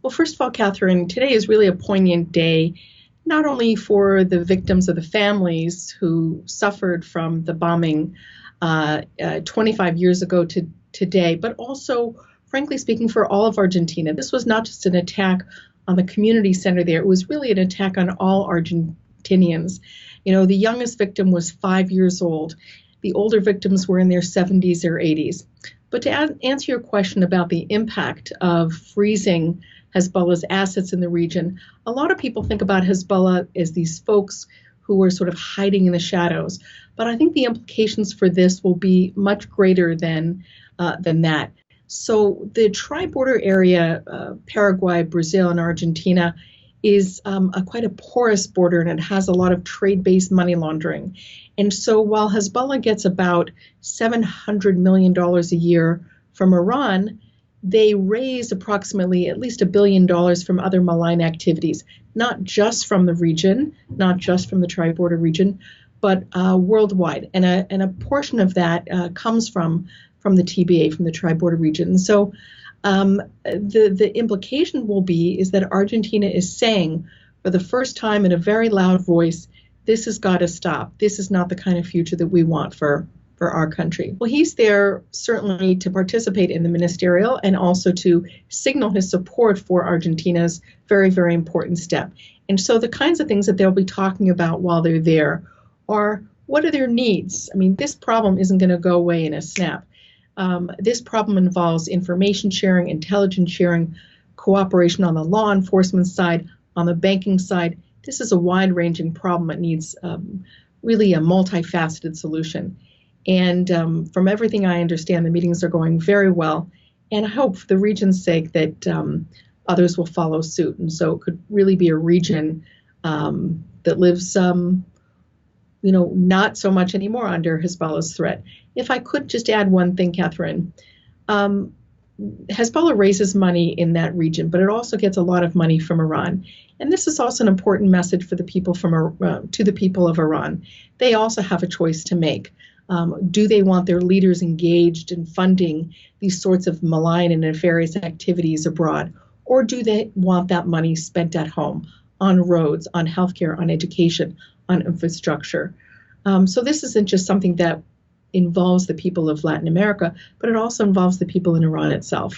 Well, first of all, Catherine, today is really a poignant day, not only for the victims of the families who suffered from the bombing 25 years ago to today, but also, frankly speaking, for all of Argentina. This was not just an attack on the community center there, it was really an attack on all Argentinians. You know, the youngest victim was 5 years old. The older victims were in their 70s or 80s. But to answer your question about the impact of freezing Hezbollah's assets in the region, a lot of people think about Hezbollah as these folks who are sort of hiding in the shadows. But I think the implications for this will be much greater than that. So the tri-border area, Paraguay, Brazil, and Argentina, is quite a porous border, and it has a lot of trade-based money laundering. And so while Hezbollah gets about $700 million a year from Iran, they raise approximately at least $1 billion from other malign activities, not just from the region, not just from the tri-border region, but worldwide. And a portion of that comes from the TBA, from the tri-border region. And so the implication will be is that Argentina is saying for the first time in a very loud voice, this has got to stop. This is not the kind of future that we want for our country. Well, he's there certainly to participate in the ministerial and also to signal his support for Argentina's very, very important step. And so the kinds of things that they'll be talking about while they're there are, what are their needs? I mean, this problem isn't going to go away in a snap. This problem involves information sharing, intelligence sharing, cooperation on the law enforcement side, on the banking side. This is a wide-ranging problem. It needs really a multifaceted solution. And from everything I understand, the meetings are going very well. And I hope for the region's sake that others will follow suit. And so it could really be a region that lives not so much anymore under Hezbollah's threat. If I could just add one thing, Catherine, Hezbollah raises money in that region, but it also gets a lot of money from Iran. And this is also an important message for the people to the people of Iran. They also have a choice to make. Do they want their leaders engaged in funding these sorts of malign and nefarious activities abroad? Or do they want that money spent at home, on roads, on healthcare, on education, on infrastructure? So this isn't just something that involves the people of Latin America, but it also involves the people in Iran itself.